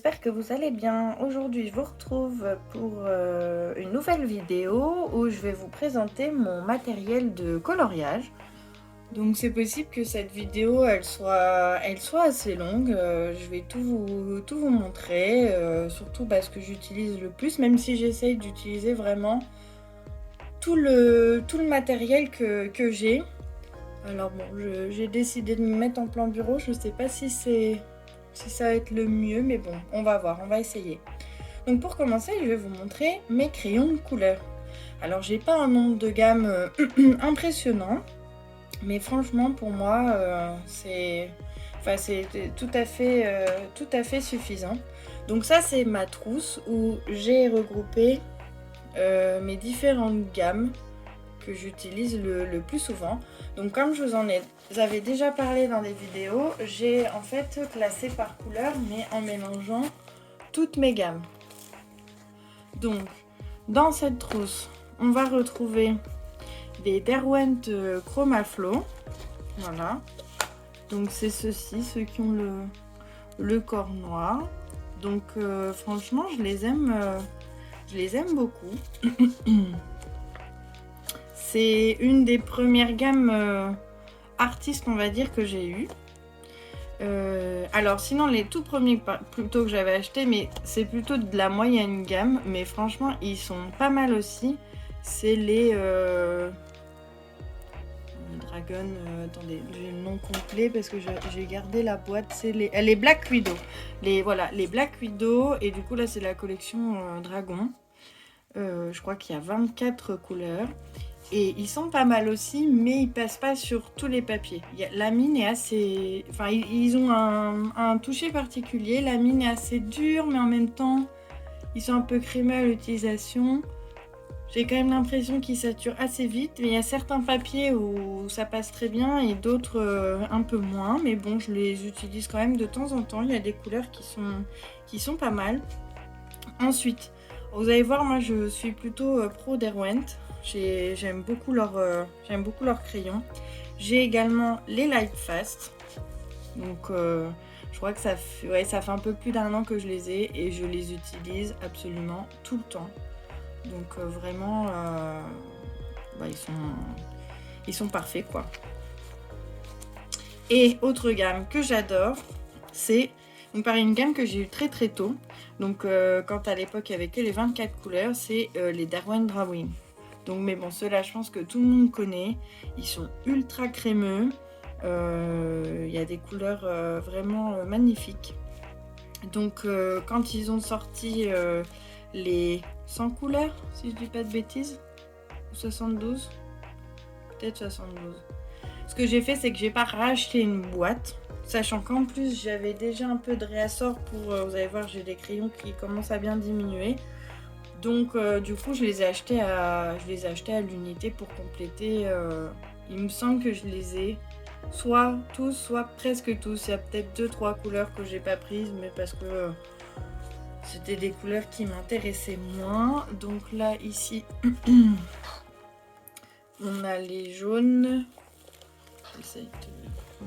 j'espère que vous allez bien. Aujourd'hui, je vous retrouve pour une nouvelle vidéo où je vais vous présenter mon matériel de coloriage. Donc c'est possible que cette vidéo elle soit assez longue. Je vais tout vous montrer, surtout ce que j'utilise le plus, même si j'essaye d'utiliser vraiment tout le matériel que j'ai. Alors bon, j'ai décidé de me mettre en plan bureau. Je ne sais pas si ça va être le mieux, mais bon, on va voir, on va essayer. Donc pour commencer, je vais vous montrer mes crayons de couleur. Alors j'ai pas un nombre de gamme impressionnant, mais franchement pour moi c'est tout à fait suffisant. Donc ça c'est ma trousse où j'ai regroupé mes différentes gammes que j'utilise le plus souvent. Donc comme je vous avais déjà parlé dans des vidéos, j'ai en fait classé par couleur mais en mélangeant toutes mes gammes. Donc dans cette trousse, on va retrouver des Derwent Chroma Flow. Voilà. Donc c'est ceux-ci, ceux qui ont le corps noir. Donc franchement, je les aime beaucoup. C'est une des premières gammes artistes, on va dire, que j'ai eu. Alors sinon les tout premiers plutôt que j'avais acheté, mais c'est plutôt de la moyenne gamme, mais franchement ils sont pas mal aussi. C'est les Dragon, attendez, j'ai le nom complet parce que j'ai gardé la boîte. C'est les Black Widow. Voilà, les Black Widow, et du coup là c'est la collection Dragon. Je crois qu'il y a 24 couleurs. Et ils sont pas mal aussi, mais ils passent pas sur tous les papiers. La mine est assez... Enfin, ils ont un toucher particulier. La mine est assez dure, mais en même temps, ils sont un peu crémeux à l'utilisation. J'ai quand même l'impression qu'ils saturent assez vite. Mais il y a certains papiers où ça passe très bien et d'autres un peu moins. Mais bon, je les utilise quand même de temps en temps. Il y a des couleurs qui sont pas mal. Ensuite, vous allez voir, moi je suis plutôt pro Derwent. J'aime beaucoup leurs crayons. J'ai également les Lightfast. Donc je crois que ça fait un peu plus d'1 an que je les ai et je les utilise absolument tout le temps. Donc vraiment, ils sont parfaits quoi. Et autre gamme que j'adore, c'est une gamme que j'ai eue très très tôt. Donc quand à l'époque il n'y avait que les 24 couleurs, c'est les Derwent Drawing. Donc mais bon, ceux-là je pense que tout le monde connaît. Ils sont ultra crémeux. Il y a des couleurs vraiment magnifiques. Donc quand ils ont sorti les 100 couleurs, si je dis pas de bêtises, ou 72, peut-être 72. Ce que j'ai fait, c'est que j'ai pas racheté une boîte, sachant qu'en plus j'avais déjà un peu de réassort pour, vous allez voir, j'ai des crayons qui commencent à bien diminuer. Donc du coup je les ai achetés à l'unité pour compléter. Il me semble que je les ai soit tous, soit presque tous. Il y a peut-être 2-3 couleurs que j'ai pas prises, mais parce que c'était des couleurs qui m'intéressaient moins. Donc là ici on a les jaunes. J'essaie de...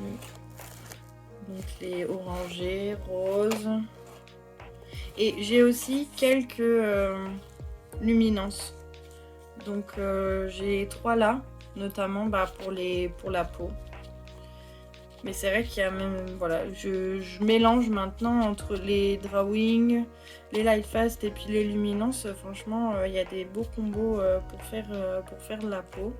Donc les orangés, roses. Et j'ai aussi quelques luminances. Donc j'ai 3 là, notamment pour la peau. Mais c'est vrai qu'il y a même, voilà, je mélange maintenant entre les drawing, les Lightfast et puis les luminances. Franchement, il y a des beaux combos pour faire de la peau.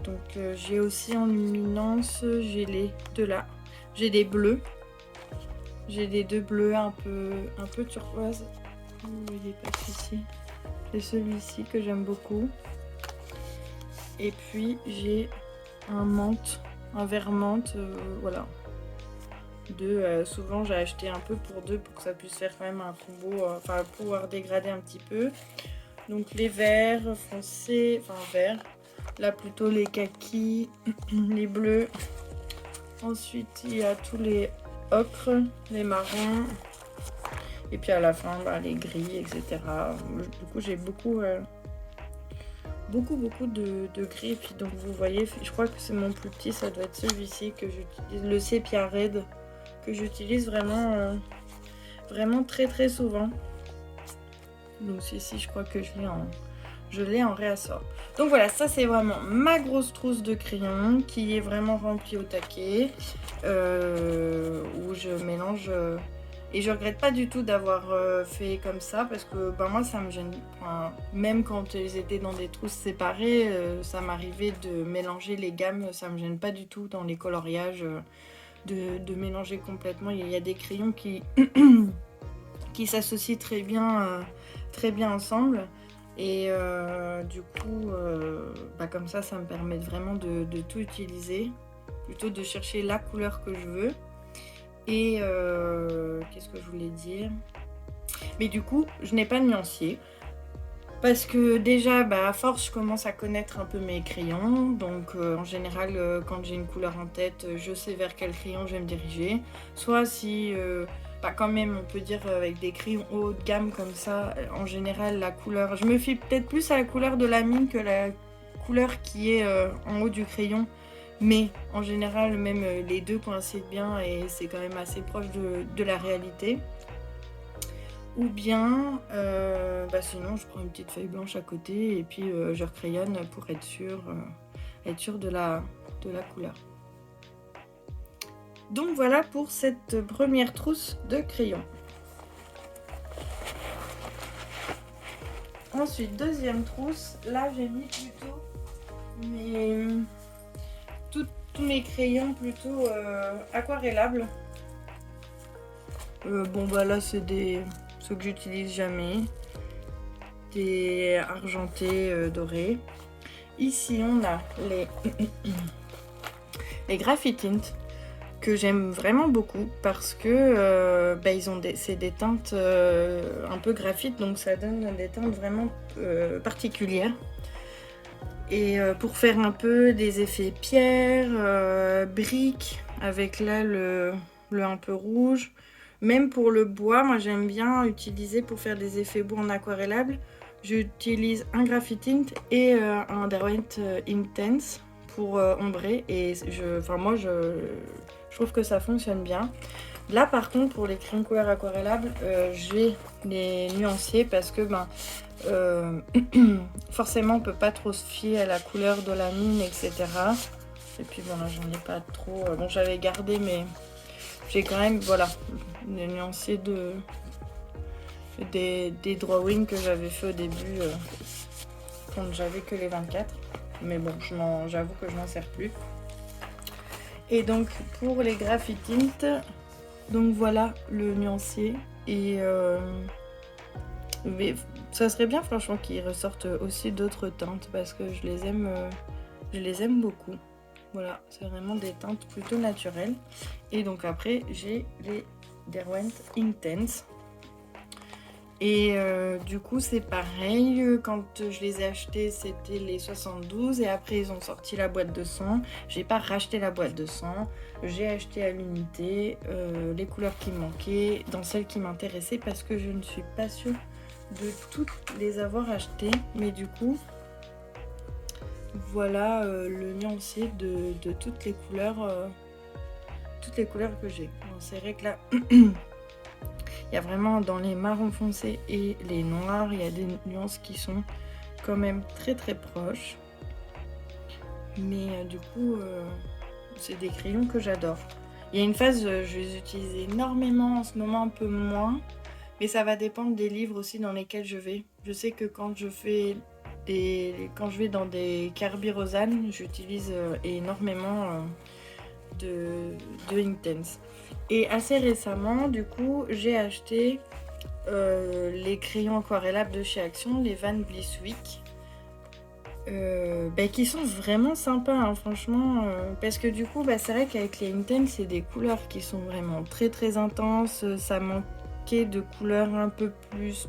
Donc j'ai aussi en luminance, j'ai les 2 là. J'ai des bleus. J'ai des 2 bleus un peu turquoise. Vous voyez pas ici. J'ai celui-ci que j'aime beaucoup. Et puis j'ai un menthe, un vert menthe, voilà. Souvent j'ai acheté un peu pour 2 pour que ça puisse faire quand même un combo, enfin pouvoir dégrader un petit peu. Donc les verts foncés, enfin verts. Là plutôt les kakis, les bleus. Ensuite il y a tous les ocres, les marrons. Et puis à la fin les gris, etc. Du coup j'ai beaucoup de gris. Et puis donc vous voyez, je crois que c'est mon plus petit, ça doit être celui-ci que j'utilise, le sépia red que j'utilise vraiment, vraiment très souvent. Donc ceci, je crois que je l'ai en réassort. Donc voilà, ça c'est vraiment ma grosse trousse de crayons qui est vraiment remplie au taquet, où je mélange. Et je regrette pas du tout d'avoir fait comme ça parce que ben, moi ça me gêne. Enfin, même quand ils étaient dans des trousses séparées, ça m'arrivait de mélanger les gammes. Ça me gêne pas du tout dans les coloriages de mélanger complètement. Il y a des crayons qui, qui s'associent très bien ensemble. Et du coup, bah, comme ça me permet vraiment de tout utiliser. Plutôt de chercher la couleur que je veux. Et qu'est-ce que je voulais dire? Mais du coup, je n'ai pas de nuancier. Parce que déjà, bah, à force, je commence à connaître un peu mes crayons. Donc en général, quand j'ai une couleur en tête, je sais vers quel crayon je vais me diriger. Soit si, bah, quand même, on peut dire avec des crayons haut de gamme comme ça, en général, la couleur... Je me fie peut-être plus à la couleur de la mine que la couleur qui est en haut du crayon. Mais en général, même les deux coïncident bien et c'est quand même assez proche de la réalité. Ou bien, bah sinon, je prends une petite feuille blanche à côté et puis je recrayonne pour être sûre de la couleur. Donc voilà pour cette première trousse de crayons. Ensuite, deuxième trousse, là j'ai mis plutôt tous mes crayons plutôt aquarellables. Bon bah là c'est ceux que j'utilise jamais, des argentés dorés. Ici on a les Graphitint que j'aime vraiment beaucoup parce que bah, c'est des teintes un peu graphite, donc ça donne des teintes vraiment particulières. Et pour faire un peu des effets pierre, briques, avec là le un peu rouge. Même pour le bois, moi j'aime bien utiliser pour faire des effets bois en aquarellable. J'utilise un Graphitint et un Derwent Intense pour ombrer. Et moi je trouve que ça fonctionne bien. Là par contre pour les crayons couleur aquarellables, je vais les nuancier parce que forcément on peut pas trop se fier à la couleur de la mine, etc. Et puis bon là j'en ai pas trop. Bon j'avais gardé mais j'ai quand même voilà les nuanciers des drawings que j'avais fait au début quand j'avais que les 24. Mais bon j'avoue que je m'en sers plus. Et donc pour les Graphitint, donc voilà le nuancier et mais ça serait bien franchement qu'ils ressortent aussi d'autres teintes parce que je les aime beaucoup. Voilà, c'est vraiment des teintes plutôt naturelles. Et donc après j'ai les Derwent Intense. Et du coup c'est pareil, quand je les ai achetés c'était les 72 et après ils ont sorti la boîte de 100. J'ai pas racheté la boîte de 100, j'ai acheté à l'unité les couleurs qui me manquaient dans celles qui m'intéressaient parce que je ne suis pas sûre de toutes les avoir achetées. Mais du coup voilà le nuancier de toutes les couleurs que j'ai. C'est vrai que là il y a vraiment dans les marrons foncés et les noirs, il y a des nuances qui sont quand même très proches. Mais du coup, c'est des crayons que j'adore. Il y a une phase, je les utilise énormément, en ce moment un peu moins. Mais ça va dépendre des livres aussi dans lesquels je vais. Je sais que quand je vais dans des Kerby Rosanne, j'utilise énormément de Intense. Et assez récemment, du coup, j'ai acheté les crayons aquarellables de chez Action, les Van Bleeswyck, qui sont vraiment sympas, hein, franchement. Parce que du coup, c'est vrai qu'avec les Intense, c'est des couleurs qui sont vraiment très intenses. Ça manquait de couleurs un peu plus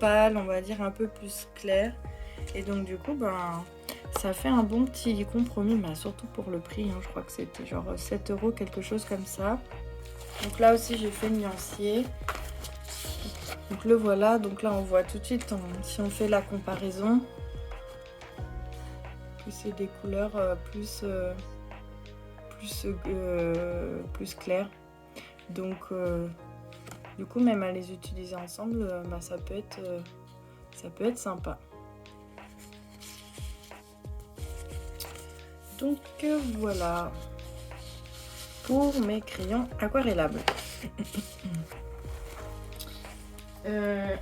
pâles, on va dire un peu plus claires. Et donc du coup, ça fait un bon petit compromis, surtout pour le prix, hein, je crois que c'était genre 7 €, quelque chose comme ça. Donc là aussi j'ai fait le nuancier. Donc le voilà, donc là on voit tout de suite, si on fait la comparaison, que c'est des couleurs plus claires. Donc du coup même à les utiliser ensemble, bah, ça peut être sympa. Donc voilà pour mes crayons aquarellables.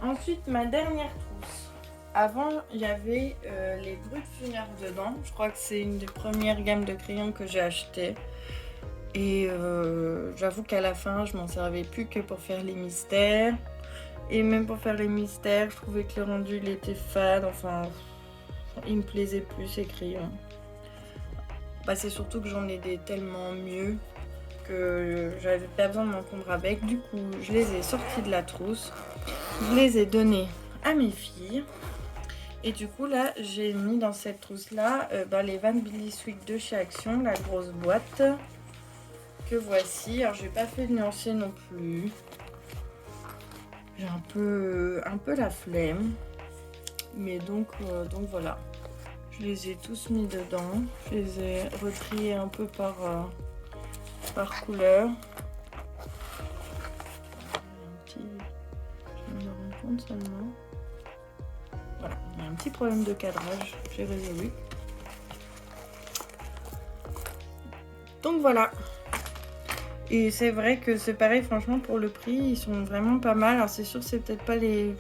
Ensuite, ma dernière trousse. Avant, il y avait les Brut Funeur dedans. Je crois que c'est une des premières gammes de crayons que j'ai acheté. Et j'avoue qu'à la fin, je m'en servais plus que pour faire les mystères. Et même pour faire les mystères, je trouvais que le rendu il était fade. Enfin, il me plaisait plus ces crayons. Bah, c'est surtout que j'en ai des tellement mieux que j'avais pas besoin de m'encombrer avec. Du coup, je les ai sortis de la trousse. Je les ai donnés à mes filles. Et du coup, là, j'ai mis dans cette trousse-là les Van Billy Sweet de chez Action, la grosse boîte que voici. Alors, j'ai pas fait de nuancier non plus. J'ai un peu la flemme. Mais donc voilà. Je les ai tous mis dedans. Je les ai retriés un peu par couleur. Je me rends compte seulement. Voilà, il y a un petit problème de cadrage, j'ai résolu. Donc voilà. Et c'est vrai que c'est pareil, franchement, pour le prix, ils sont vraiment pas mal. Alors c'est sûr, c'est peut-être pas les...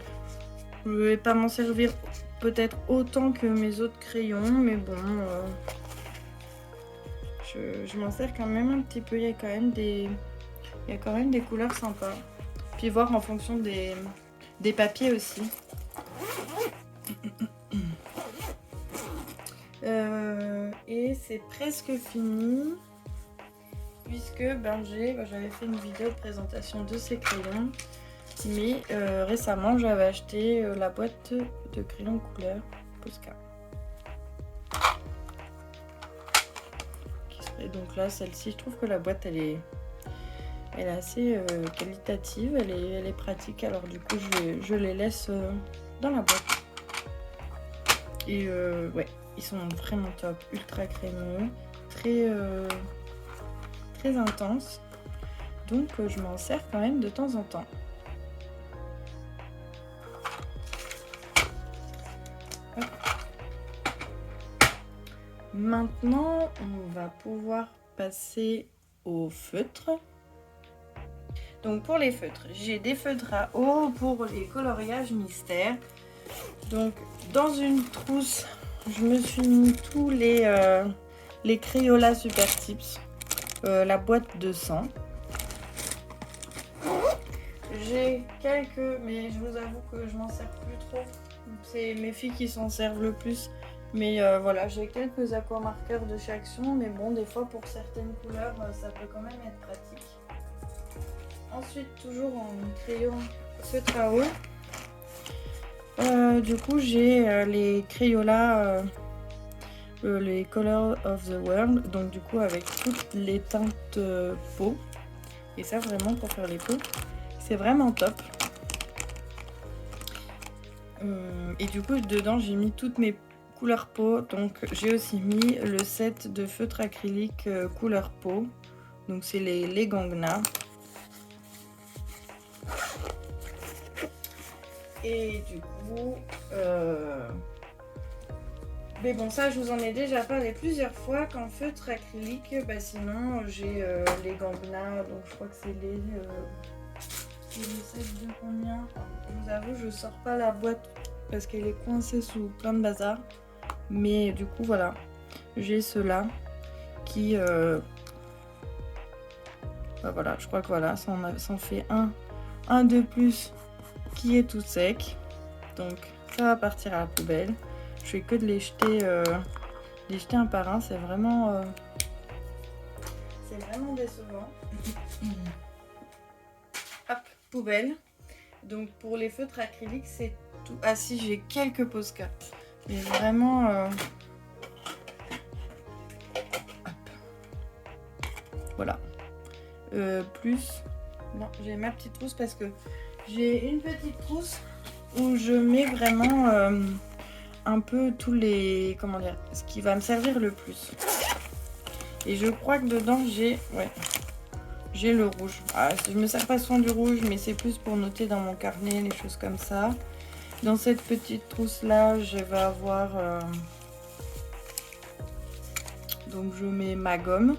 Je vais pas m'en servir peut-être autant que mes autres crayons, mais bon... Je m'en sers quand même un petit peu. Il y a quand même des couleurs sympas. Puis voir en fonction des papiers aussi. Et c'est presque fini. Puisque j'avais fait une vidéo de présentation de ces crayons. Mais récemment, j'avais acheté la boîte de crayons couleur Posca. Et donc là, celle-ci, je trouve que la boîte, elle est assez qualitative, elle est pratique. Alors du coup, je les laisse dans la boîte. Et ouais, ils sont vraiment top, ultra crémeux, très intense. Donc je m'en sers quand même de temps en temps. Hop. Maintenant, on va pouvoir passer au feutre. Donc pour les feutres, j'ai des feutres à eau pour les coloriages mystères. Donc dans une trousse, je me suis mis tous les Crayola Super Tips, la boîte de 100. J'ai quelques, mais je vous avoue que je m'en sers plus trop. C'est mes filles qui s'en servent le plus. Mais voilà, j'ai quelques aquamarqueurs de chez Action. Mais bon, des fois pour certaines couleurs, ça peut quand même être pratique. Ensuite, toujours en crayon feutre à eau. Du coup, j'ai les Crayola, les Colors of the World. Donc du coup, avec toutes les teintes peau. Et ça, vraiment, pour faire les peaux, c'est vraiment top. Et du coup, dedans, j'ai mis toutes mes couleurs peau. Donc j'ai aussi mis le set de feutre acrylique couleur peau. Donc c'est les Gangna. Et du coup, mais bon, ça je vous en ai déjà parlé plusieurs fois qu'en feutre acrylique, sinon j'ai les Gangna, donc je crois que c'est les sets de combien. Enfin, je vous avoue, je sors pas la boîte parce qu'elle est coincée sous plein de bazar. Mais du coup, voilà, j'ai ceux-là qui... voilà, je crois que voilà, ça en fait un de plus qui est tout sec. Donc ça va partir à la poubelle. Je fais que de les jeter un par un. C'est vraiment décevant. Hop, poubelle. Donc pour les feutres acryliques, c'est tout. Ah si, j'ai quelques Posca. Mais vraiment... Hop. Voilà. Plus... Non, j'ai ma petite trousse parce que j'ai une petite trousse où je mets vraiment un peu tous les... Comment dire? Ce qui va me servir le plus. Et je crois que dedans, j'ai... Ouais. j'ai le rouge. Ah, je me sers pas souvent du rouge, mais c'est plus pour noter dans mon carnet, les choses comme ça. Dans cette petite trousse là, je vais avoir... donc je mets ma gomme.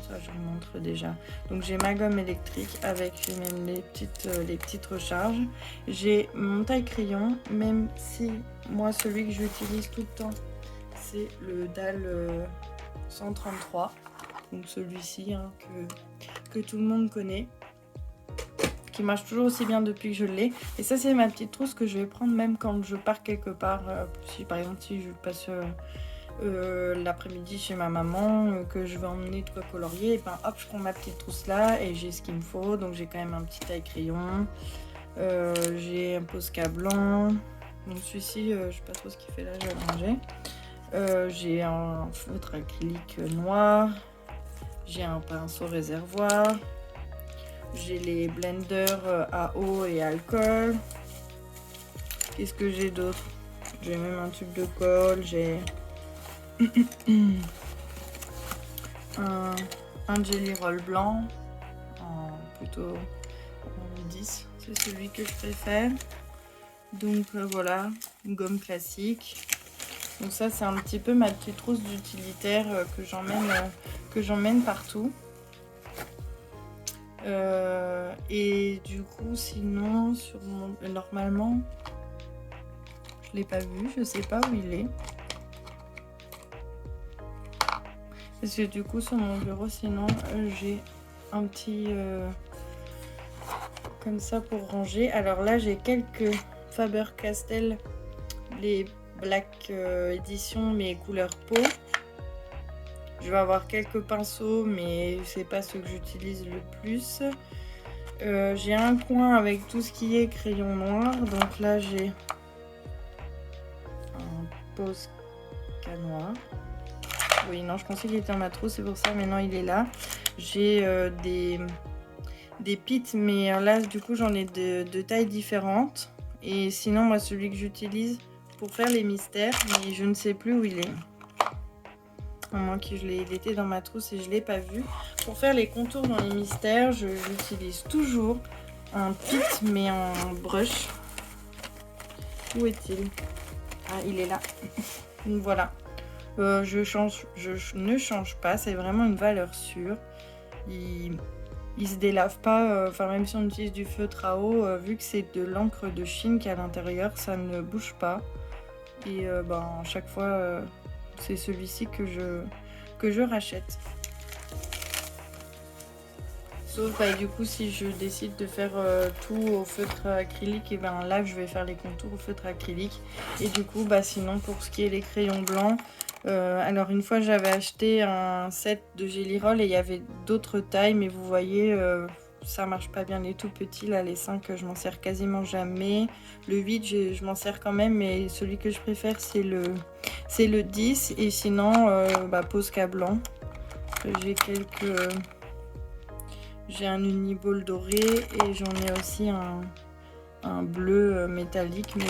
Ça, je vous montre déjà. Donc j'ai ma gomme électrique avec même les petites recharges. J'ai mon taille-crayon, même si moi, celui que j'utilise tout le temps, c'est le DAL 133. Donc celui-ci hein, que tout le monde connaît, qui marche toujours aussi bien depuis que je l'ai. Et ça, c'est ma petite trousse que je vais prendre même quand je pars quelque part. Si par exemple, si je passe l'après-midi chez ma maman, que je vais emmener de quoi colorier, et ben hop, je prends ma petite trousse là et j'ai ce qu'il me faut. Donc j'ai quand même un petit taille-crayon, j'ai un Posca blanc. Donc celui-ci, je sais pas trop ce qu'il fait là, je vais le ranger. J'ai un feutre acrylique noir. J'ai un pinceau réservoir. J'ai les blenders à eau et alcool. Qu'est-ce que j'ai d'autre? J'ai même un tube de colle. J'ai un jelly roll blanc. Plutôt en 10. C'est celui que je préfère. Donc voilà, une gomme classique. Donc ça, c'est un petit peu ma petite trousse d'utilitaire que j'emmène partout. Et du coup, sinon, sur mon... normalement, je l'ai pas vu, je sais pas où il est. Parce que du coup, sur mon bureau, sinon, j'ai un petit... comme ça pour ranger. Alors là, j'ai quelques Faber-Castell, les Black Edition, mais couleur peau. Je vais avoir quelques pinceaux, mais c'est pas ce que j'utilise le plus. J'ai un coin avec tout ce qui est crayon noir. Donc là, j'ai un Posca noir. Oui, non, je pensais qu'il était dans ma trousse, c'est pour ça. Maintenant, il est là. J'ai des pits, mais là, du coup, j'en ai de tailles différentes. Et sinon, moi, celui que j'utilise pour faire les mystères, mais je ne sais plus où il est. À moins que il était dans ma trousse et je ne l'ai pas vu. Pour faire les contours dans les mystères, j'utilise toujours un pit, mais en brush. Où est-il? Ah, il est là. Donc voilà. Je ne change pas, c'est vraiment une valeur sûre. Il se délave pas, enfin même si on utilise du feutre à eau, vu que c'est de l'encre de Chine qui est à l'intérieur, ça ne bouge pas. Et chaque fois, c'est celui-ci que je rachète. Sauf du coup, si je décide de faire tout au feutre acrylique, et ben là je vais faire les contours au feutre acrylique. Et du coup, sinon pour ce qui est les crayons blancs, alors une fois j'avais acheté un set de Jelly Roll et il y avait d'autres tailles, mais vous voyez, ça marche pas bien les tout petits. Là, les 5, je m'en sers quasiment jamais. Le 8, je m'en sers quand même, mais celui que je préfère, c'est le 10. Et sinon, Posca blanc. J'ai un uniball doré et j'en ai aussi un bleu métallique, mais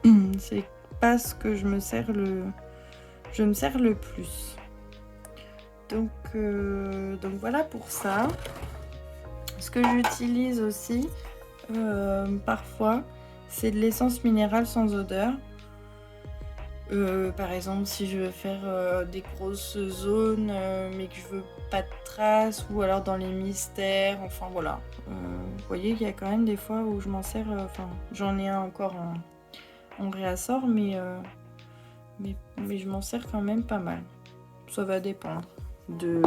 bon, c'est pas ce que je me sers le plus. Donc voilà pour ça. Ce que j'utilise aussi parfois, c'est de l'essence minérale sans odeur. Par exemple, si je veux faire des grosses zones, mais que je veux pas de traces, ou alors dans les mystères, enfin voilà. Vous voyez qu'il y a quand même des fois où je m'en sers, j'en ai un encore en réassort, mais je m'en sers quand même pas mal. Ça va dépendre du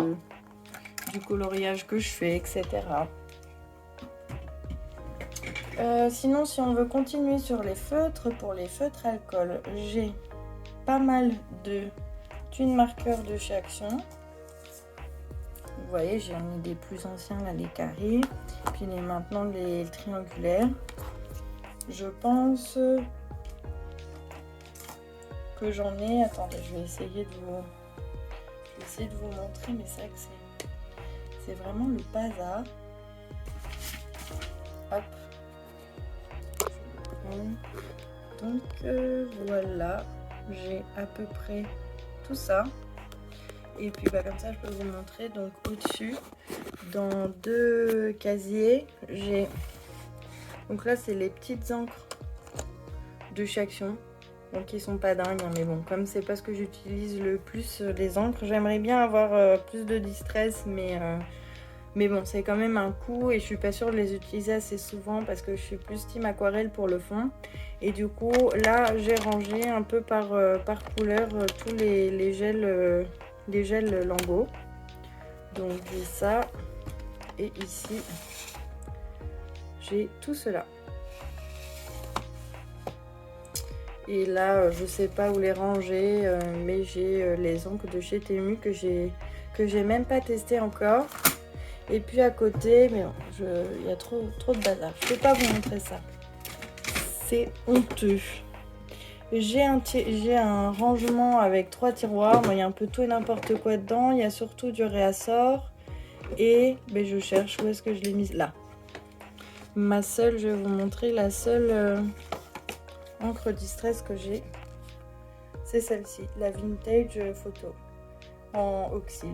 coloriage que je fais, etc. Sinon, si on veut continuer sur les feutres, pour les feutres alcool, j'ai pas mal de twin marqueurs de chez Action. Vous voyez, j'ai mis des plus anciens là, les carrés, puis maintenant les triangulaires. Je pense que j'en ai. Attendez, je vais essayer de vous montrer, mais c'est vrai que c'est vraiment le bazar. Hop. Donc voilà. J'ai à peu près tout ça. Et puis bah, comme ça je peux vous montrer. Donc au-dessus, dans 2 casiers, j'ai... Donc là c'est les petites encres de chez Action. Donc ils sont pas dingues, hein, mais bon, comme c'est pas ce que j'utilise le plus, les encres, j'aimerais bien avoir plus de distress, mais bon, c'est quand même un coût et je suis pas sûre de les utiliser assez souvent parce que je suis plus team aquarelle pour le fond. Et du coup, là, j'ai rangé un peu par couleur tous les gels Lambeau. Donc j'ai ça, et ici, j'ai tout cela. Et là, je sais pas où les ranger, mais j'ai les encres de chez Temu que j'ai même pas testé encore. Et puis à côté, mais bon, il y a trop de bazar. Je peux pas vous montrer ça. C'est honteux. J'ai un rangement avec 3 tiroirs. Bon, il y a un peu tout et n'importe quoi dedans. Il y a surtout du réassort. Et ben, je cherche où est-ce que je l'ai mise. Là. Je vais vous montrer la seule encre distress que j'ai. C'est celle-ci, la Vintage Photo en oxyde.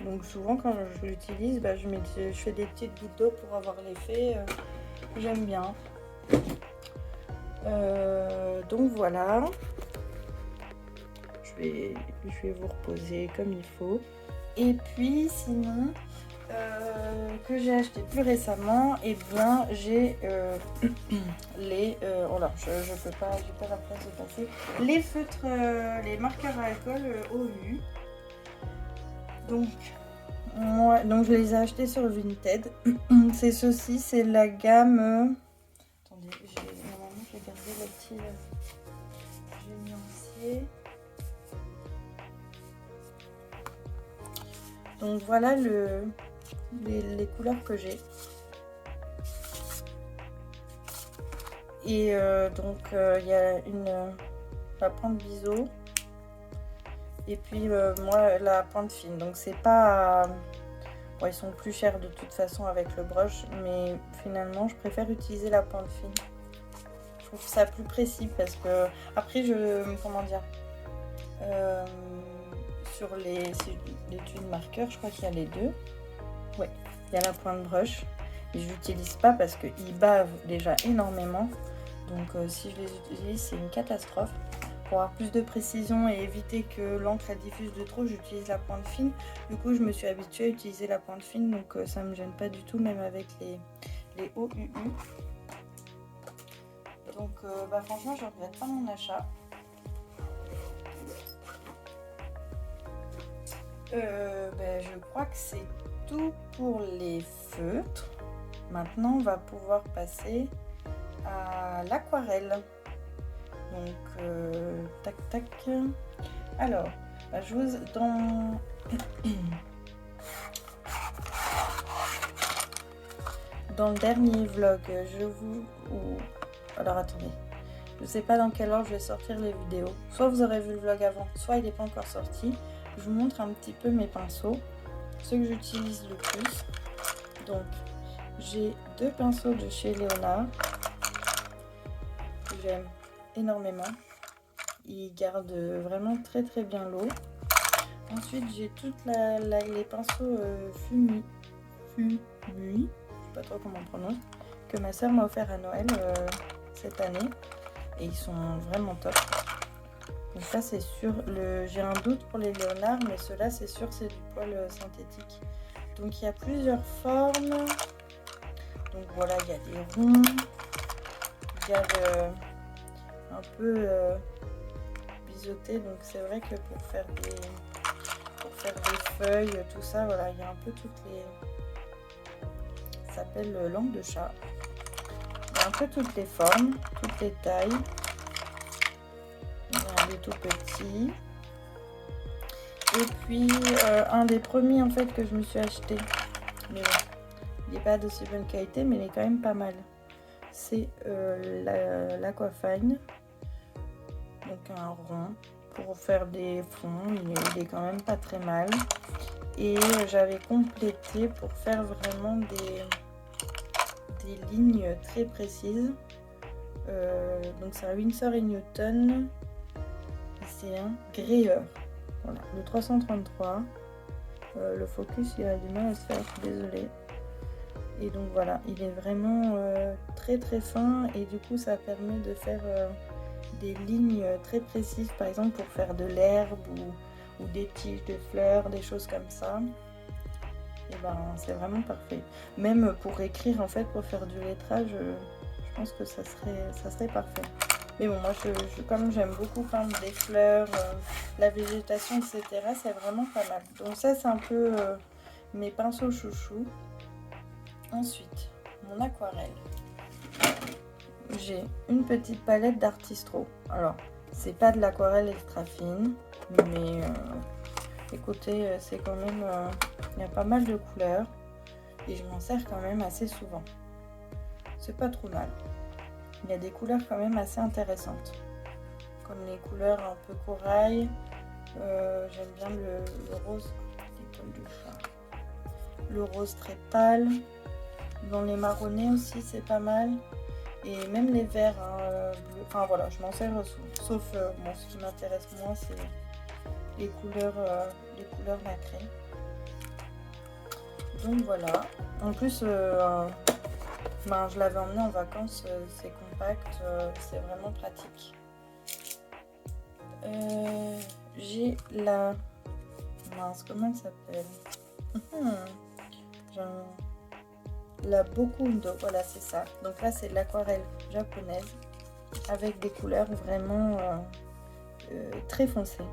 Donc souvent quand je l'utilise, bah, je fais des petites gouttes d'eau pour avoir l'effet. J'aime bien. Donc voilà. Je vais vous reposer comme il faut. Et puis sinon, que j'ai acheté plus récemment, et bien j'ai les oh là, je peux pas, j'ai pas la place de passer, les feutres, les marqueurs à alcool OU. Donc je les ai achetés sur Vinted. C'est ceci, c'est la gamme attendez, normalement j'ai gardé le petit géniancier. Donc voilà les couleurs que j'ai. Et donc il y a la pointe biseau et puis moi la pointe fine. Donc c'est pas... Bon, ils sont plus chers de toute façon avec le brush, mais finalement je préfère utiliser la pointe fine. Je trouve ça plus précis parce que après comment dire, sur les tubes marqueurs, je crois qu'il y a les deux. Ouais, il y a la pointe brush. Et je l'utilise pas parce qu'ils bavent déjà énormément. Donc si je les utilise, c'est une catastrophe. Pour avoir plus de précision et éviter que l'encre diffuse de trop, j'utilise la pointe fine. Du coup, je me suis habituée à utiliser la pointe fine, donc ça me gêne pas du tout, même avec les OUU. Donc bah, franchement, je regrette pas mon achat. Je crois que c'est tout pour les feutres. Maintenant, on va pouvoir passer à l'aquarelle. Donc, tac tac. Alors, bah, je vous dans le dernier vlog, alors attendez, je sais pas dans quel ordre je vais sortir les vidéos. Soit vous aurez vu le vlog avant, soit il n'est pas encore sorti. Je vous montre un petit peu mes pinceaux, ceux que j'utilise le plus. Donc, j'ai 2 pinceaux de chez Léonard que j'aime énormément. Ils gardent vraiment très très bien l'eau. Ensuite, j'ai toutes les pinceaux Fumi, je sais pas trop comment on prononce, que ma soeur m'a offert à Noël cette année. Et ils sont vraiment top. Donc ça c'est sûr, j'ai un doute pour les Léonard, mais ceux-là c'est sûr c'est du poil synthétique. Donc il y a plusieurs formes. Donc voilà, il y a des ronds, il y a un peu biseauté. Donc c'est vrai que pour faire des feuilles, tout ça, voilà, il y a un peu toutes les... Ça s'appelle langue de chat. Il y a un peu toutes les formes, toutes les tailles. Il y a des tout petits. Et puis un des premiers en fait que je me suis acheté, mais bon, il n'est pas d'aussi bonne qualité, mais il est quand même pas mal. C'est l'Aquafine, donc un rond pour faire des fonds. Il est quand même pas très mal. Et j'avais complété pour faire vraiment des lignes très précises. Donc c'est un Winsor & Newton. C'est un grayeur. Voilà, le 333. Le focus, il a du mal à se faire, je suis désolée. Et donc voilà, il est vraiment très très fin et du coup ça permet de faire des lignes très précises, par exemple pour faire de l'herbe ou des tiges de fleurs, des choses comme ça. Et ben c'est vraiment parfait. Même pour écrire en fait, pour faire du lettrage, je pense que ça serait parfait. Mais bon, moi comme j'aime beaucoup peindre des fleurs, la végétation, etc., c'est vraiment pas mal. Donc ça c'est un peu mes pinceaux chouchous. Ensuite, mon aquarelle. J'ai une petite palette d'Artistro. Alors, c'est pas de l'aquarelle extra fine, mais écoutez, c'est quand même... il y a pas mal de couleurs et je m'en sers quand même assez souvent. C'est pas trop mal. Il y a des couleurs quand même assez intéressantes. Comme les couleurs un peu corail. J'aime bien le rose. Le rose très pâle. Dans les marronnés aussi, c'est pas mal. Et même les verts, hein, bleus. Enfin voilà, je m'en sers sauf bon, ce qui m'intéresse moins, c'est les couleurs nacrées. Donc voilà. En plus, ben, je l'avais emmené en vacances, c'est compact, c'est vraiment pratique. J'ai la... Mince, comment elle s'appelle? La Bokundo, voilà c'est ça. Donc là c'est de l'aquarelle japonaise avec des couleurs vraiment très foncées.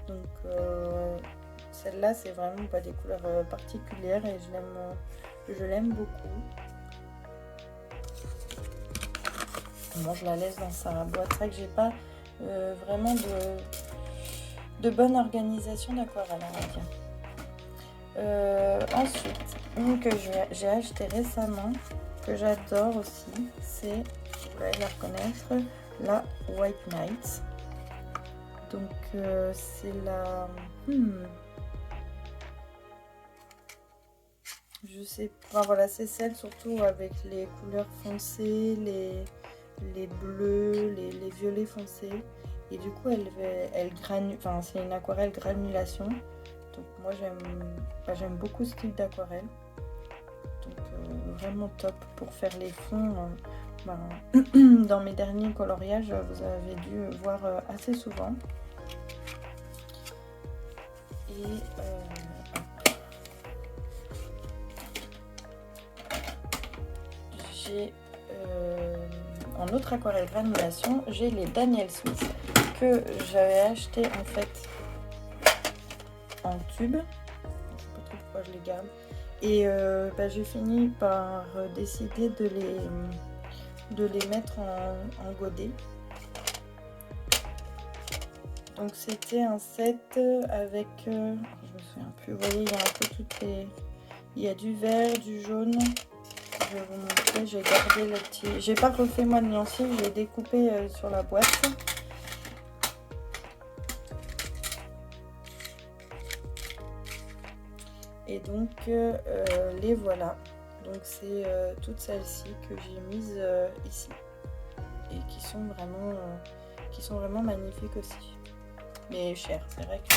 Donc celle-là c'est vraiment pas des couleurs particulières et je l'aime beaucoup. Bon, je la laisse dans sa boîte. C'est vrai que j'ai pas vraiment de bonne organisation d'aquarelle, on va dire. Ensuite, une que j'ai acheté récemment, que j'adore aussi, c'est, vous allez la reconnaître, la White Night. Donc c'est la... je sais pas, voilà, c'est celle surtout avec les couleurs foncées, les bleus, les violets foncés. Et du coup, elle granule, enfin c'est une aquarelle granulation. Donc moi j'aime beaucoup ce type d'aquarelle. Donc vraiment top pour faire les fonds. Dans mes derniers coloriages, vous avez dû voir assez souvent. Et j'ai en autre aquarelle granulation, j'ai les Daniel Smith que j'avais acheté en fait en tube. Je sais pas trop pourquoi je les garde. Et j'ai fini par décider de les mettre en godet. Donc c'était un set avec, je me souviens plus, vous voyez il y a un peu toutes les... Il y a du vert, du jaune. Je vais vous montrer, j'ai gardé le petit... J'ai pas refait moi de nuancier, j'ai découpé sur la boîte. Et donc les voilà. Donc c'est toutes celles-ci que j'ai mises ici. Et qui sont vraiment magnifiques aussi. Mais chères, c'est vrai que...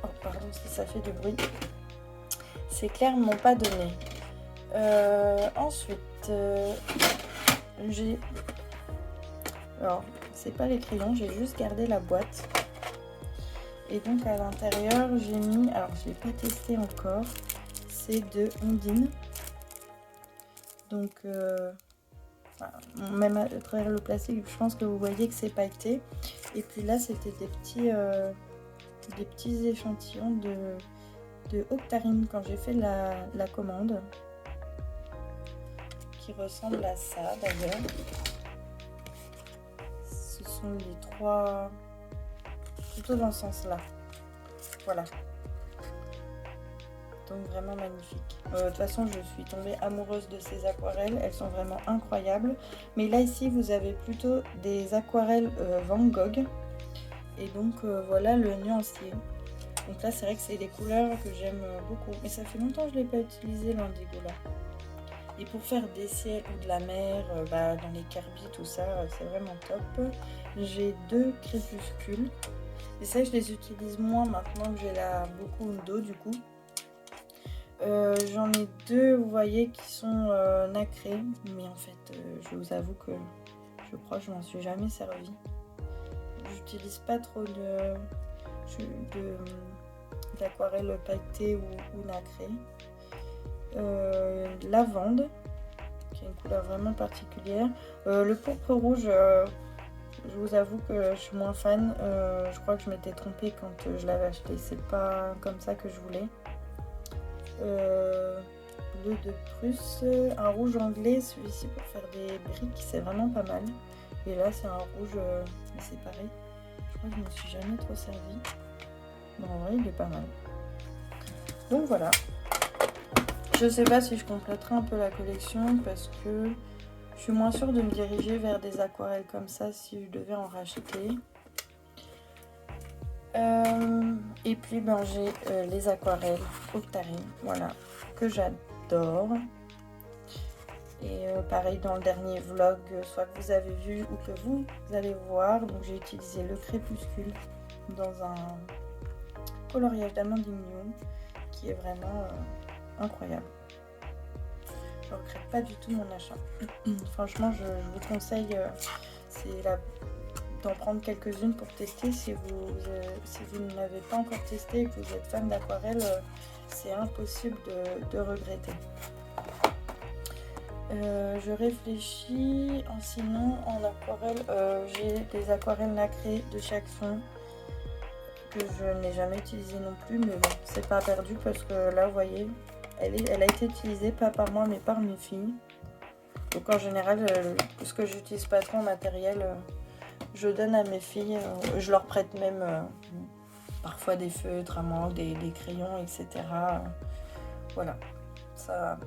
Oh pardon si ça fait du bruit. C'est clairement pas donné. Ensuite, j'ai... Alors, c'est pas les crayons, j'ai juste gardé la boîte. Et donc à l'intérieur, j'ai mis... Alors, je l'ai pas testé encore. C'est de Ondine. Donc, même à travers le plastique, je pense que vous voyez que c'est pailleté. Et puis là, c'était des petits échantillons de Octarine quand j'ai fait la commande. Qui ressemble à ça d'ailleurs. Ce sont les trois, plutôt dans ce sens là. Voilà. Donc vraiment magnifique. De toute façon je suis tombée amoureuse de ces aquarelles, elles sont vraiment incroyables. Mais là ici vous avez plutôt des aquarelles Van Gogh. Et donc voilà le nuancier. Donc là c'est vrai que c'est des couleurs que j'aime beaucoup. Mais ça fait longtemps que je ne l'ai pas utilisé l'indigo là. Et pour faire des ciels ou de la mer, dans les kerbies, tout ça, c'est vraiment top. J'ai 2 crépuscules. Et ça, je les utilise moins maintenant que j'ai la beaucoup d'eau du coup. J'en ai 2, vous voyez, qui sont nacrés. Mais en fait, je vous avoue que je crois que je m'en suis jamais servi. J'utilise pas trop d'aquarelle pailletée ou nacrée. Lavande, qui est une couleur vraiment particulière. Le pourpre rouge, je vous avoue que je suis moins fan. Je crois que je m'étais trompée quand je l'avais acheté. C'est pas comme ça que je voulais. Bleu de Prusse, un rouge anglais, celui-ci pour faire des briques, c'est vraiment pas mal. Et là, c'est un rouge, mais c'est pareil. Je crois que je ne me suis jamais trop servi. Mais en vrai, il est pas mal. Donc voilà. Je sais pas si je compléterai un peu la collection parce que je suis moins sûre de me diriger vers des aquarelles comme ça si je devais en racheter. Et puis j'ai les aquarelles Octarine, voilà, que j'adore. Et pareil dans le dernier vlog, soit que vous avez vu ou que vous allez voir, donc j'ai utilisé le crépuscule dans un coloriage d'Amandine qui est vraiment incroyable. Je ne regrette pas du tout mon achat. Franchement, je vous conseille d'en prendre quelques-unes pour tester. Si vous ne l'avez pas encore testé et que vous êtes fan d'aquarelle, c'est impossible de regretter. Je réfléchis. Sinon, en aquarelle, j'ai des aquarelles nacrées de chaque son que je n'ai jamais utilisé non plus, mais bon, c'est pas perdu parce que là, vous voyez, elle a été utilisée pas par moi mais par mes filles. Donc en général, puisque j'utilise pas trop en matériel, je donne à mes filles, je leur prête même parfois des feutres à manque, des crayons, etc. Voilà, ça,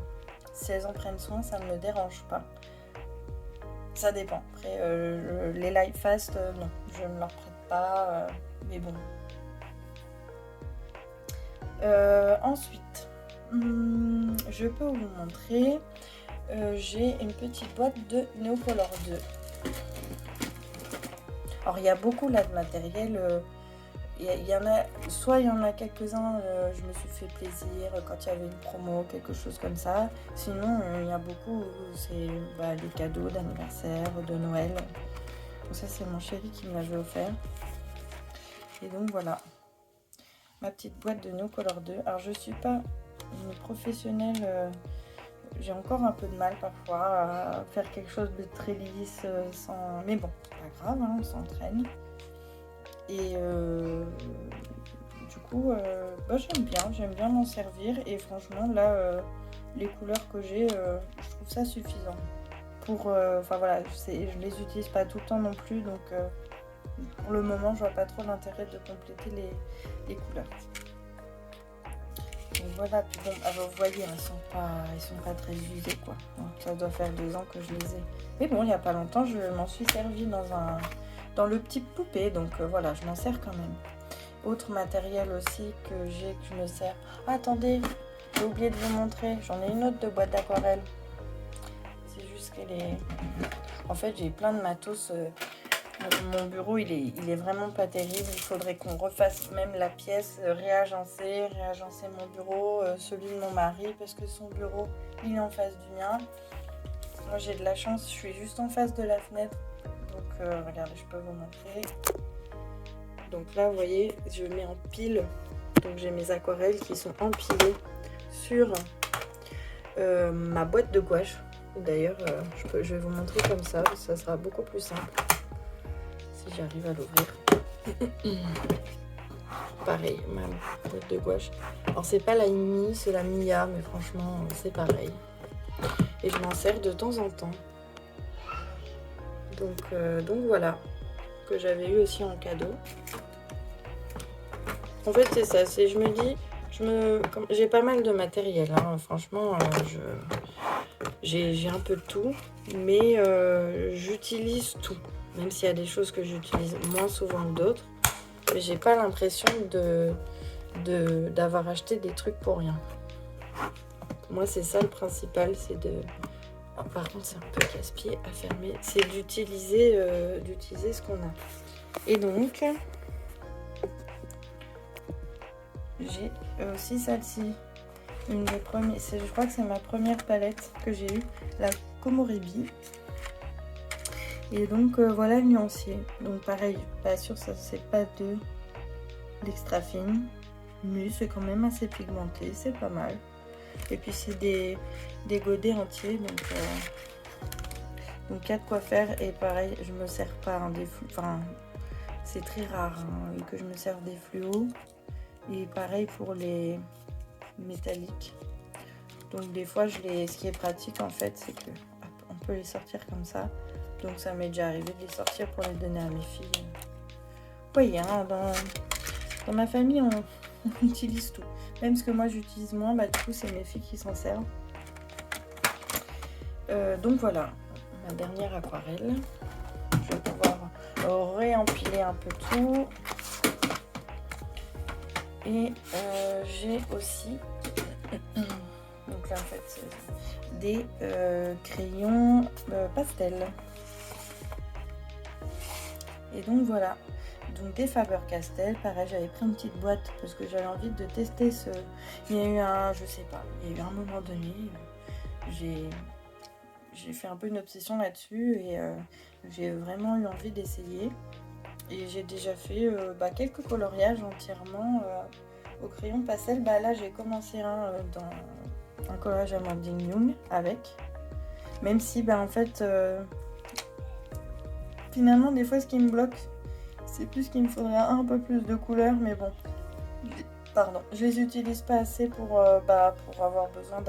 si elles en prennent soin, ça ne me dérange pas. Ça dépend. Après, les Life Fast, non, je ne leur prête pas, mais bon. Ensuite, je peux vous montrer, j'ai une petite boîte de Neocolor 2. Alors il y a beaucoup là de matériel, il y en a quelques-uns, je me suis fait plaisir quand il y avait une promo, quelque chose comme ça. Sinon il y a beaucoup, c'est des cadeaux d'anniversaire, de Noël. Donc ça c'est mon chéri qui me l'avait offert. Et donc voilà, ma petite boîte de Neocolor 2. Alors je suis pas une professionnelle, j'ai encore un peu de mal parfois à faire quelque chose de très lisse sans... Mais bon, pas grave, hein, on s'entraîne. Et du coup, j'aime bien m'en servir. Et franchement, là, les couleurs que j'ai, je trouve ça suffisant. Enfin voilà, je les utilise pas tout le temps non plus. Donc pour le moment, je vois pas trop l'intérêt de compléter les couleurs. Donc voilà, puis bon, alors vous voyez, ils sont pas très usés quoi. Ça doit faire 2 ans que je les ai. Mais bon, il n'y a pas longtemps, je m'en suis servi dans le petit poupée, donc voilà, je m'en sers quand même. Autre matériel aussi que je me sers. Ah, attendez, j'ai oublié de vous montrer, j'en ai une autre de boîte d'aquarelle. C'est juste qu'elle est... En fait, j'ai plein de matos. Mon bureau, il est vraiment pas terrible. Il faudrait qu'on refasse même la pièce, réagencer mon bureau, celui de mon mari, parce que son bureau, il est en face du mien. Moi, j'ai de la chance, je suis juste en face de la fenêtre. Donc, regardez, je peux vous montrer. Donc là, vous voyez, je mets en pile. Donc, j'ai mes aquarelles qui sont empilées sur ma boîte de gouache. D'ailleurs, je vais vous montrer comme ça sera beaucoup plus simple. Si j'arrive à l'ouvrir. Pareil, ma boîte de gouache. Alors c'est pas la IMI, c'est la Mia, mais franchement c'est pareil. Et je m'en sers de temps en temps. Donc voilà, que j'avais eu aussi en cadeau. En fait c'est ça, je me dis, j'ai pas mal de matériel, hein, franchement, j'ai un peu de tout, mais j'utilise tout. Même s'il y a des choses que j'utilise moins souvent que d'autres, mais j'ai pas l'impression d'avoir acheté des trucs pour rien. moi c'est ça le principal, c'est de... Oh, par contre c'est un peu casse-pied à fermer, c'est d'utiliser ce qu'on a. Et donc j'ai aussi celle-ci, une des premières, je crois que c'est ma première palette que j'ai eue, la Komorebi. Et donc voilà le nuancier. Donc pareil, pas sûr, ça c'est pas de l'extra fine, mais c'est quand même assez pigmenté, c'est pas mal. Et puis c'est des godets entiers, donc il y a de quoi faire. Et pareil, je me sers pas des fluos, enfin c'est très rare que je me sers des fluos. Et pareil pour les métalliques. Donc des fois ce qui est pratique en fait, c'est que hop, on peut les sortir comme ça. Donc ça m'est déjà arrivé de les sortir pour les donner à mes filles. Vous voyez, hein, dans ma famille on utilise tout. Même ce que moi j'utilise moins, bah du coup c'est mes filles qui s'en servent. Donc voilà, ma dernière aquarelle. Je vais pouvoir réempiler un peu tout. Et j'ai aussi, donc là en fait, des crayons pastel. Et donc voilà, donc des Faber-Castell. Pareil, j'avais pris une petite boîte parce que j'avais envie de tester ce... Il y a eu un, je sais pas, il y a eu un moment donné, j'ai fait un peu une obsession là-dessus et j'ai vraiment eu envie d'essayer. Et j'ai déjà fait quelques coloriages entièrement au crayon pastel. Là j'ai commencé dans un coloriage Amandine Young avec. Même si en fait finalement des fois ce qui me bloque c'est plus qu'il me faudrait un peu plus de couleurs, mais bon. Pardon, je les utilise pas assez pour avoir besoin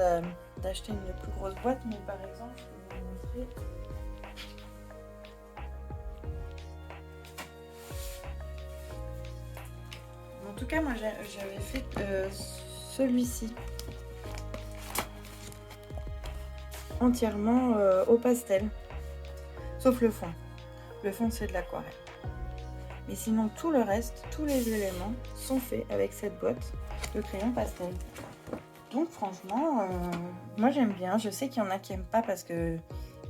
d'acheter une plus grosse boîte. Mais par exemple, je vais vous montrer. En tout cas, moi j'avais fait celui-ci entièrement au pastel, sauf le fond. Le fond c'est de l'aquarelle. Mais sinon tout le reste, tous les éléments sont faits avec cette boîte de crayon pastel. Donc franchement, moi j'aime bien. Je sais qu'il y en a qui n'aiment pas parce que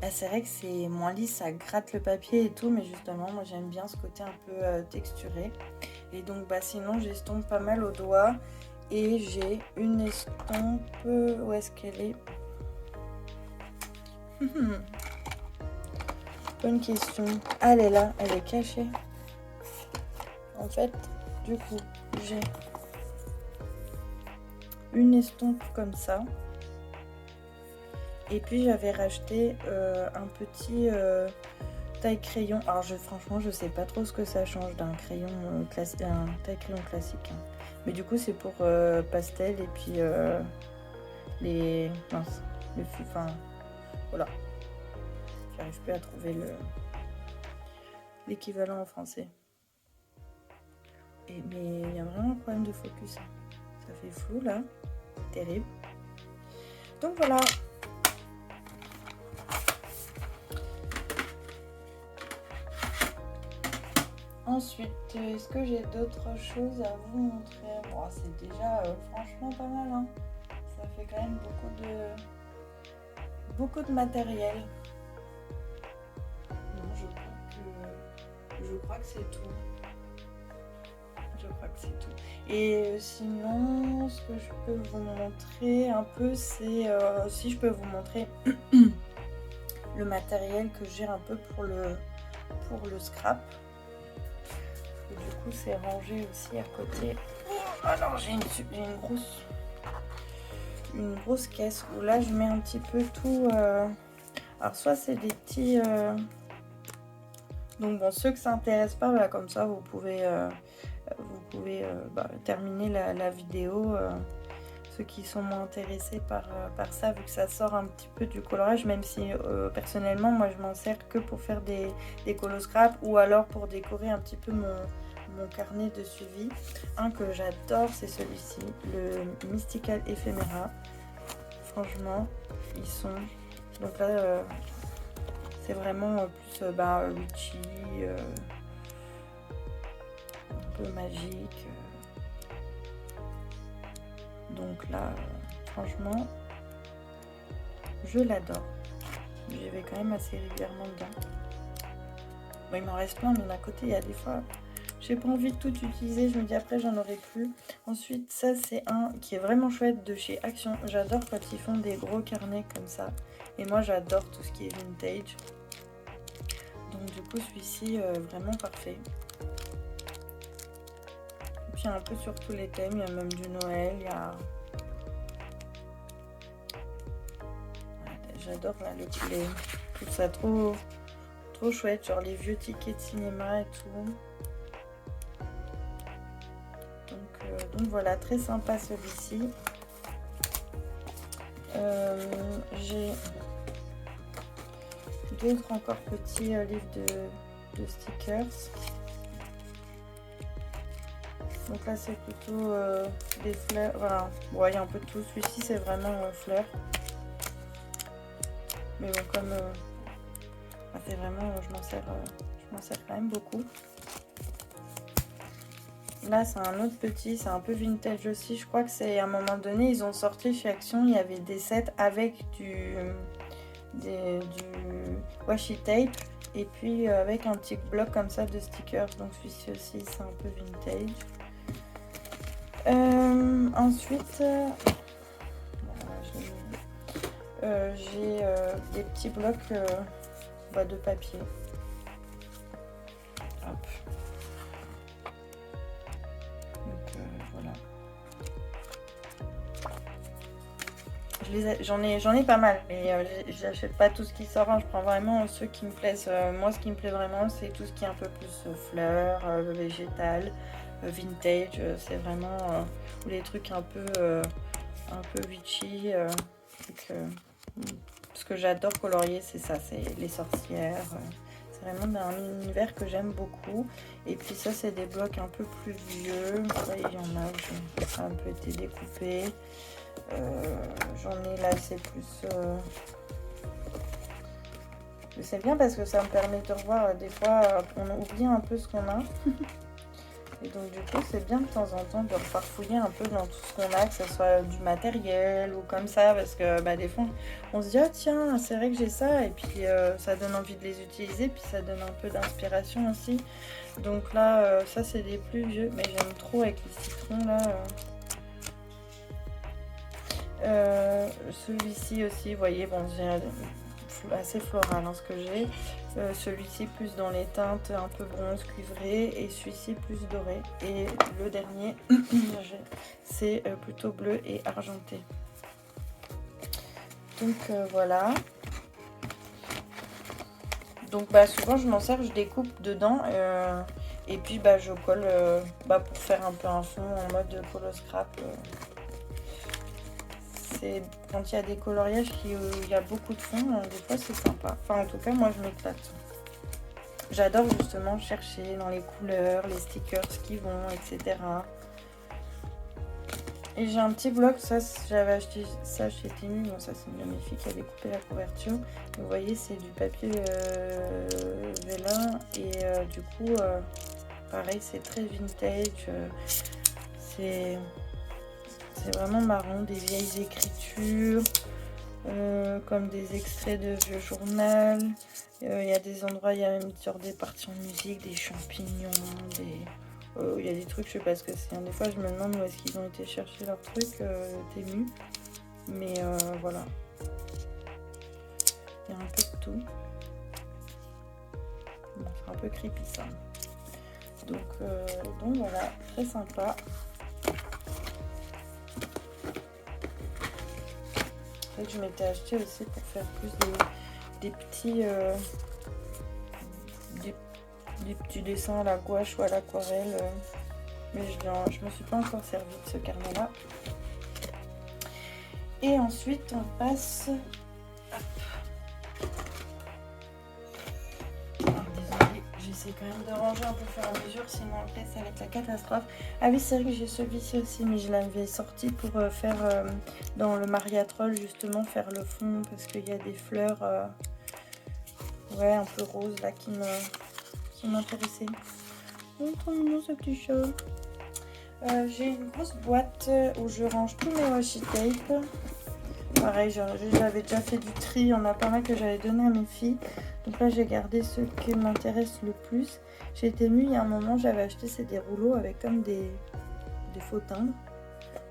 c'est vrai que c'est moins lisse, ça gratte le papier et tout, mais justement moi j'aime bien ce côté un peu texturé. Et donc sinon j'estompe pas mal au doigt et j'ai une estompe, où est-ce qu'elle est? Bonne question. Ah, elle est là, elle est cachée. En fait, du coup, j'ai une estompe comme ça. Et puis j'avais racheté un petit taille crayon. Alors franchement, je sais pas trop ce que ça change d'un crayon classique, un taille crayon classique. Hein. Mais du coup, c'est pour pastel et puis les mince, le enfin voilà. J'arrive plus à trouver l'équivalent en français. Mais il y a vraiment un problème de focus. Ça fait flou là, terrible. Donc voilà. Ensuite, est-ce que j'ai d'autres choses à vous montrer? Bon, c'est déjà franchement pas mal. Hein. Ça fait quand même beaucoup de matériel. Non, je crois que c'est tout. Je crois que c'est tout. Et sinon, ce que je peux vous montrer un peu, c'est si je peux vous montrer le matériel que j'ai un peu pour le scrap. Et du coup, c'est rangé aussi à côté. Alors, j'ai une grosse caisse où là, je mets un petit peu tout. Alors, soit c'est des petits. Donc, bon, ceux que ça intéresse pas, là, comme ça, vous pouvez terminer la vidéo. Ceux qui sont moins intéressés par ça, vu que ça sort un petit peu du colorage, même si personnellement, moi, je m'en sers que pour faire des colos scrap ou alors pour décorer un petit peu mon carnet de suivi. Un que j'adore, c'est celui-ci, le Mystical Ephemera. Franchement, ils sont... Donc là, c'est vraiment plus witchy, un peu magique. Donc là, franchement, Je l'adore. J'y vais quand même assez régulièrement dedans. Bon, il m'en reste plein, mais d'un côté, il y a des fois, j'ai pas envie de tout utiliser. Je me dis après, j'en aurai plus. Ensuite, ça, c'est un qui est vraiment chouette de chez Action. J'adore quand ils font des gros carnets comme ça. Et moi, j'adore tout ce qui est vintage. Donc, du coup, celui-ci, vraiment parfait. Et puis, un peu sur tous les thèmes. Il y a même du Noël. Il y a... J'adore là, le clé. Je trouve ça trop chouette. Genre les vieux tickets de cinéma et tout. Donc voilà, très sympa celui-ci. J'ai d'autres encore petits livres de stickers. Donc là c'est plutôt des fleurs. Voilà, bon, il y a un peu de tout. Celui-ci c'est vraiment fleurs. Mais bon, comme c'est vraiment, je m'en sers quand même beaucoup. Là, c'est un autre petit, c'est un peu vintage aussi. Je crois que c'est à un moment donné, ils ont sorti chez Action, il y avait des sets avec du washi tape et puis avec un petit bloc comme ça de stickers. Donc celui-ci aussi, c'est un peu vintage. Ensuite, j'ai des petits blocs de papier. Hop. J'en ai pas mal, mais j'achète pas tout ce qui sort, hein. Je prends vraiment ceux qui me plaisent. Moi, ce qui me plaît vraiment, c'est tout ce qui est un peu plus fleurs, végétal, vintage. C'est vraiment les trucs un peu witchy. Ce que j'adore colorier, c'est ça, c'est les sorcières. C'est vraiment un univers que j'aime beaucoup. Et puis ça, c'est des blocs un peu plus vieux. Ça, il y en a, ça a un peu été découpé. J'en ai là, c'est plus... C'est bien parce que ça me permet de revoir des fois, on oublie un peu ce qu'on a. Et donc du coup, c'est bien de temps en temps de refarfouiller un peu dans tout ce qu'on a, que ce soit du matériel ou comme ça, parce que des fois, on se dit « Ah tiens, c'est vrai que j'ai ça » et puis ça donne envie de les utiliser, puis ça donne un peu d'inspiration aussi. Donc là, ça c'est des plus vieux, mais j'aime trop avec les citrons là. Celui-ci aussi, vous voyez, bon, j'ai assez floral ce que j'ai. Celui-ci plus dans les teintes un peu bronze cuivré et celui-ci plus doré. Et le dernier, c'est plutôt bleu et argenté. Donc voilà. Donc souvent je m'en sers, je découpe dedans et puis je colle pour faire un peu un fond en mode colo scrap. C'est quand il y a des coloriages où il y a beaucoup de fond, des fois c'est sympa. Enfin en tout cas moi je m'éclate. J'adore justement chercher dans les couleurs, les stickers qui vont, etc. Et j'ai un petit bloc, ça j'avais acheté ça chez Temu, bon ça c'est une de mes filles qui avait coupé la couverture. Vous voyez c'est du papier vélin et du coup pareil c'est très vintage, c'est vraiment marrant, des vieilles écritures, comme des extraits de vieux journal. Il y a des endroits, il y a même des parties en musique, des champignons, il y a des trucs, je sais pas ce que c'est. Des fois, je me demande où est-ce qu'ils ont été chercher leurs trucs, Temu. Mais voilà. Il y a un peu de tout. Bon, c'est un peu creepy ça. Donc voilà, très sympa. Je m'étais acheté aussi pour faire plus des petits des petits dessins à la gouache ou à l'aquarelle, mais je me suis pas encore servi de ce carnet là. Et ensuite on passe désolée, j'essaie quand même de ranger un peu au fur et à mesure, sinon après ça va être la catastrophe. Ah oui, c'est vrai que j'ai celui-ci aussi, mais je l'avais sorti pour faire dans le Mariatrol justement, faire le fond, parce qu'il y a des fleurs un peu roses là qui m'intéressaient. Oh, trop mignon ce petit chat. J'ai une grosse boîte où je range tous mes washi tape. Pareil, j'avais déjà fait du tri, il y en a pas mal que j'avais donné à mes filles. Donc là, j'ai gardé ceux qui m'intéressent le plus. J'ai été émue, il y a un moment, j'avais acheté, c'est des rouleaux avec comme des faux timbres.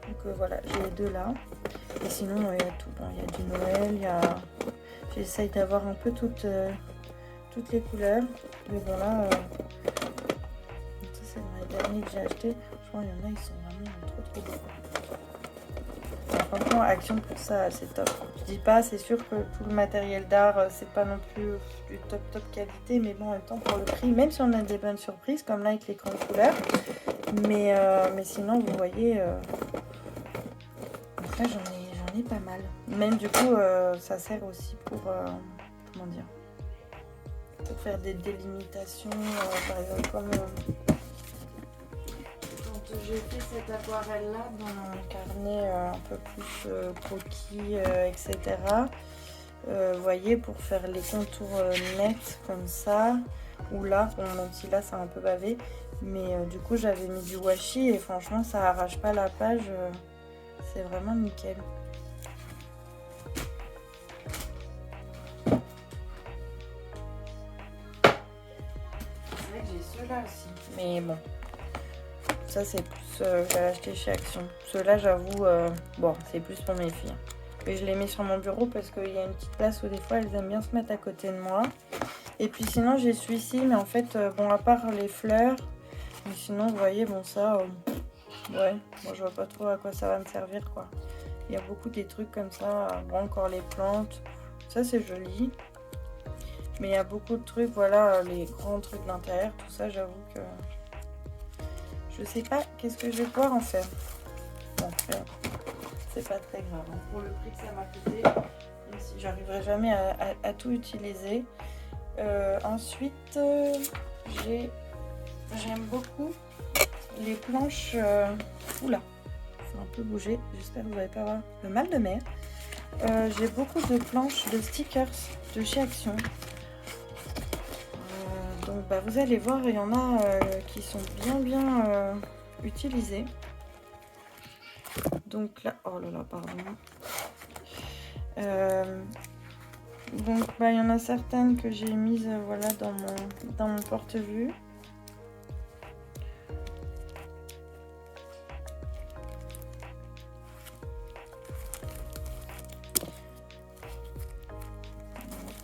Donc voilà, j'ai les deux là. Et sinon, il y a tout. Bon, il y a du Noël, il y a... J'essaye d'avoir un peu toutes les couleurs. Mais bon, là, ça, c'est dans les derniers que j'ai achetés. Je crois qu'il y en a, ils sont vraiment trop beaux. Franchement, Action pour ça, c'est top. Je dis pas, c'est sûr que tout le matériel d'art, c'est pas non plus du top qualité, mais bon, en même temps, pour le prix, même si on a des bonnes surprises, comme là avec les grandes couleurs, mais sinon, vous voyez, après, j'en ai pas mal. Même du coup, ça sert aussi pour, comment dire, pour faire des délimitations, par exemple, comme... j'ai fait cette aquarelle là dans un carnet un peu plus croquis, etc. Vous voyez, pour faire les contours nets comme ça, ou là, bon, même si là c'est un peu bavé, mais du coup j'avais mis du washi et franchement ça arrache pas la page, c'est vraiment nickel. C'est vrai que j'ai ceux-là aussi, mais bon. Ça c'est plus, j'avais acheté chez Action. Ceux-là j'avoue, bon c'est plus pour mes filles. Et je les mets sur mon bureau parce qu'il y a une petite place où des fois elles aiment bien se mettre à côté de moi. Et puis sinon j'ai celui-ci, mais en fait, bon à part les fleurs, mais sinon vous voyez, bon ça, ouais, moi je vois pas trop à quoi ça va me servir quoi. Il y a beaucoup des trucs comme ça, bon encore les plantes, ça c'est joli. Mais il y a beaucoup de trucs, voilà, les grands trucs d'intérieur, tout ça j'avoue que... Je sais pas qu'est-ce que je vais pouvoir en faire. Bon, c'est pas très grave. Hein. Pour le prix que ça m'a coûté, même si j'arriverai jamais à tout utiliser. Ensuite, j'aime beaucoup les planches. Oula, faut un peu bouger. J'espère que vous n'allez pas avoir le mal de mer. J'ai beaucoup de planches de stickers de chez Action. Donc bah, vous allez voir, il y en a qui sont bien utilisées. Donc là, oh là là, pardon. Donc bah, il y en a certaines que j'ai mises voilà, dans mon porte-vue.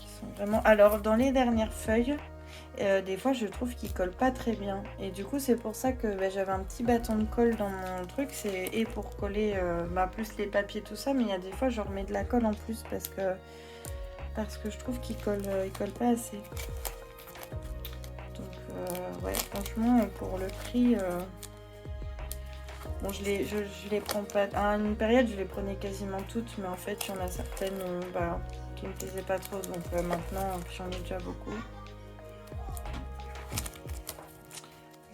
Qui sont vraiment... Alors dans les dernières feuilles, des fois je trouve qu'ils collent pas très bien et du coup c'est pour ça que j'avais un petit bâton de colle dans mon truc, c'est et pour coller plus les papiers tout ça, mais il y a des fois je remets de la colle en plus parce que je trouve qu'ils colle pas assez. Donc ouais, franchement pour le prix, bon je les prends pas, à une période je les prenais quasiment toutes, mais en fait il y en a certaines qui me plaisaient pas trop, donc maintenant j'en ai déjà beaucoup.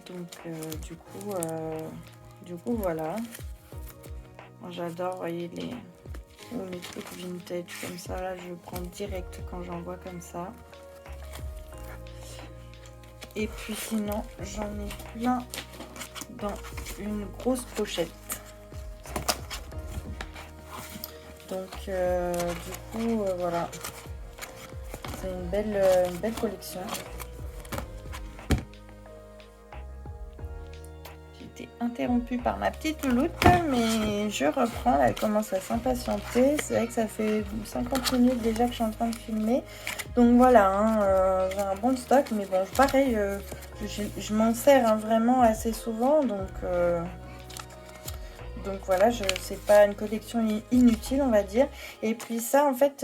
Donc du coup voilà. Moi j'adore, voyez les trucs vintage comme ça, là je prends direct quand j'en vois comme ça. Et puis sinon j'en ai plein dans une grosse pochette. Donc du coup voilà. C'est une belle collection. Interrompue par ma petite louloute, mais je reprends, elle commence à s'impatienter. C'est vrai que ça fait 50 minutes déjà que je suis en train de filmer, donc voilà, hein, j'ai un bon stock, mais bon pareil, je m'en sers hein, vraiment assez souvent, donc voilà, c'est pas une collection inutile on va dire. Et puis ça en fait,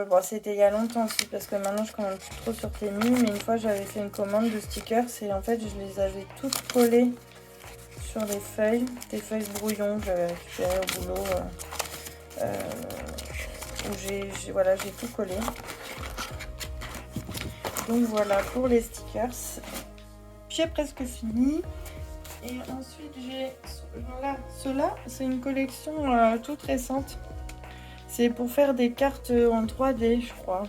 bon c'était il y a longtemps aussi parce que maintenant je commande plus trop sur Temu, mais une fois j'avais fait une commande de stickers et en fait je les avais toutes collées sur les feuilles, des feuilles brouillon que j'avais récupérées au boulot, où j'ai tout collé. Donc voilà pour les stickers, j'ai presque fini. Et ensuite j'ai ceux-là, c'est une collection toute récente. C'est pour faire des cartes en 3D je crois.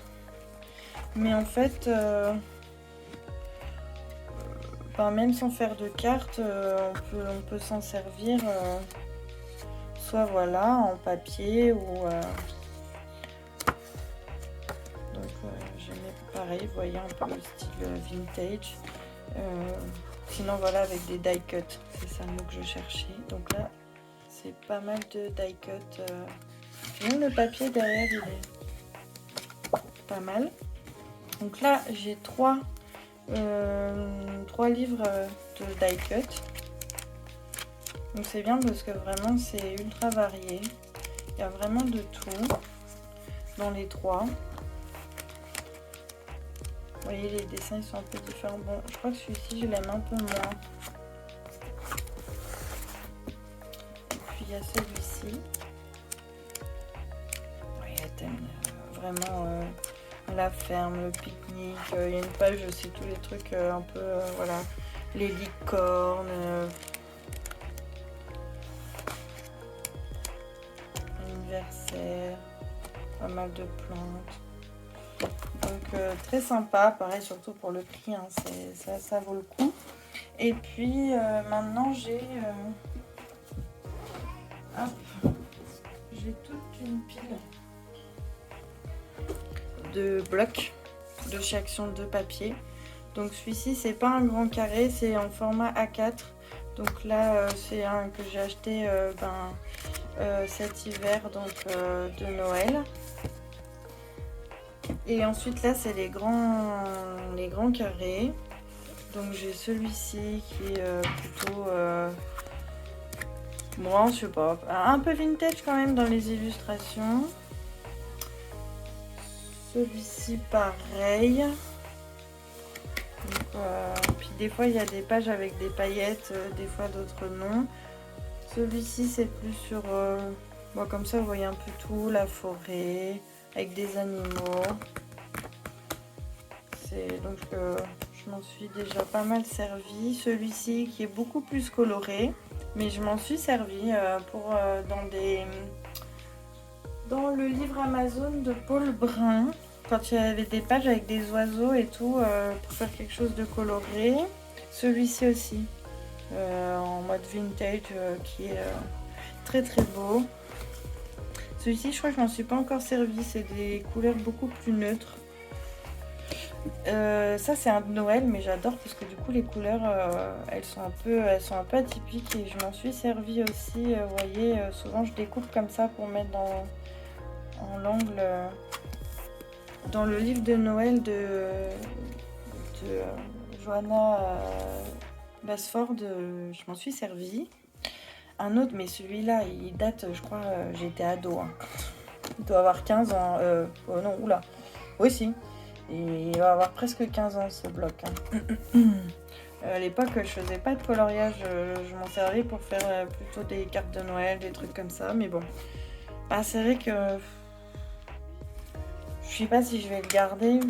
Mais en fait, même sans faire de cartes, on peut s'en servir soit voilà en papier ou pareil, vous voyez un peu le style vintage. Sinon voilà, avec des die cut, c'est ça le mot que je cherchais. Donc là c'est pas mal de die cut. Même le papier derrière il est pas mal. Donc là j'ai trois livres de die cut. Donc c'est bien parce que vraiment c'est ultra varié. Il y a vraiment de tout dans les trois. Vous voyez, les dessins ils sont un peu différents. Bon, je crois que celui-ci je l'aime un peu moins. Et puis il y a celui-ci. Oui, le thème vraiment la ferme, le pique-nique. Il y a une page aussi tous les trucs un peu voilà, les licornes. Anniversaire, pas mal de plantes. Donc très sympa, pareil surtout pour le prix, hein, ça vaut le coup. Et puis maintenant j'ai toute une pile de blocs de chez Action de papier. Donc celui-ci c'est pas un grand carré, c'est en format A4. Donc là c'est un que j'ai acheté cet hiver, donc de Noël. Et ensuite là c'est les grands carrés. Donc j'ai celui-ci qui est plutôt bon, je sais pas, un peu vintage quand même dans les illustrations. Celui-ci pareil. Donc, puis des fois il y a des pages avec des paillettes, des fois d'autres non. Celui-ci c'est plus sur bon, comme ça vous voyez un peu tout, la forêt avec des animaux. Donc je m'en suis déjà pas mal servi. Celui-ci qui est beaucoup plus coloré, mais je m'en suis servi pour dans le livre Amazon de Paul Brun, quand il y avait des pages avec des oiseaux et tout, pour faire quelque chose de coloré. Celui-ci aussi en mode vintage qui est très très beau. Celui-ci je crois que je m'en suis pas encore servi, c'est des couleurs beaucoup plus neutres. Ça c'est un de Noël, mais j'adore parce que du coup les couleurs elles sont un peu atypiques, et je m'en suis servi aussi. Vous voyez, souvent je découpe comme ça pour mettre en l'angle dans le livre de Noël de Johanna Basford. Je m'en suis servi. Un autre, mais celui-là il date, je crois, j'étais ado, hein. Il doit avoir 15 ans. Oh non, oula, oui si. Et il va avoir presque 15 ans ce bloc, hein. À l'époque, je faisais pas de coloriage, je m'en servais pour faire plutôt des cartes de Noël, des trucs comme ça. Mais bon, c'est vrai que je sais pas si je vais le garder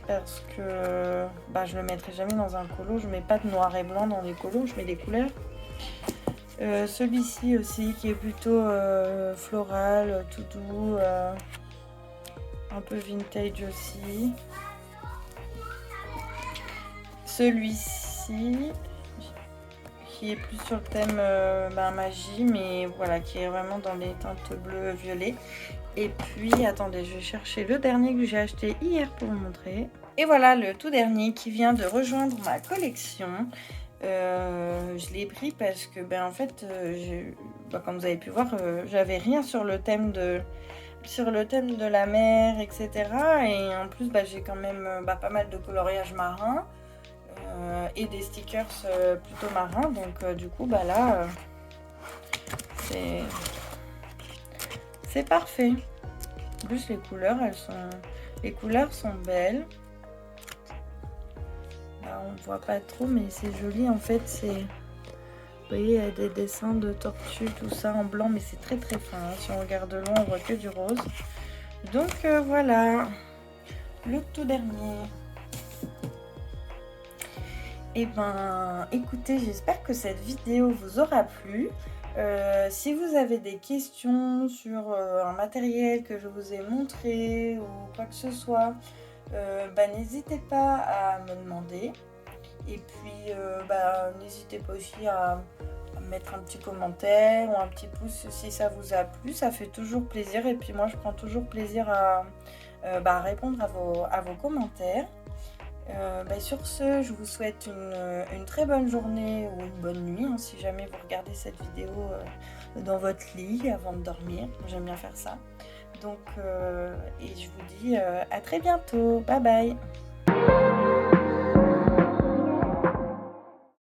parce que je le mettrai jamais dans un colo. Je mets pas de noir et blanc dans les colos, je mets des couleurs. Celui-ci aussi qui est plutôt floral, tout doux. Un peu vintage aussi. Celui-ci qui est plus sur le thème magie, mais voilà, qui est vraiment dans les teintes bleu violet. Et puis attendez, je vais chercher le dernier que j'ai acheté hier pour vous montrer. Et voilà le tout dernier qui vient de rejoindre ma collection. Je l'ai pris parce que en fait comme vous avez pu voir, j'avais rien sur le thème de la mer, etc. Et en plus j'ai quand même pas mal de coloriage marin et des stickers plutôt marins. Donc du coup là c'est parfait. En plus les couleurs sont belles. Là on voit pas trop, mais c'est joli en fait. Vous voyez, il y a des dessins de tortues, tout ça en blanc, mais c'est très très fin, hein. Si on regarde loin, on voit que du rose. Donc voilà, le tout dernier. Et écoutez, j'espère que cette vidéo vous aura plu. Si vous avez des questions sur un matériel que je vous ai montré ou quoi que ce soit, n'hésitez pas à me demander. Et puis n'hésitez pas aussi à mettre un petit commentaire ou un petit pouce si ça vous a plu, ça fait toujours plaisir. Et puis moi, je prends toujours plaisir à répondre à vos commentaires. Sur ce, je vous souhaite une très bonne journée ou une bonne nuit, hein, si jamais vous regardez cette vidéo dans votre lit avant de dormir. J'aime bien faire ça. Donc, et je vous dis à très bientôt. Bye bye.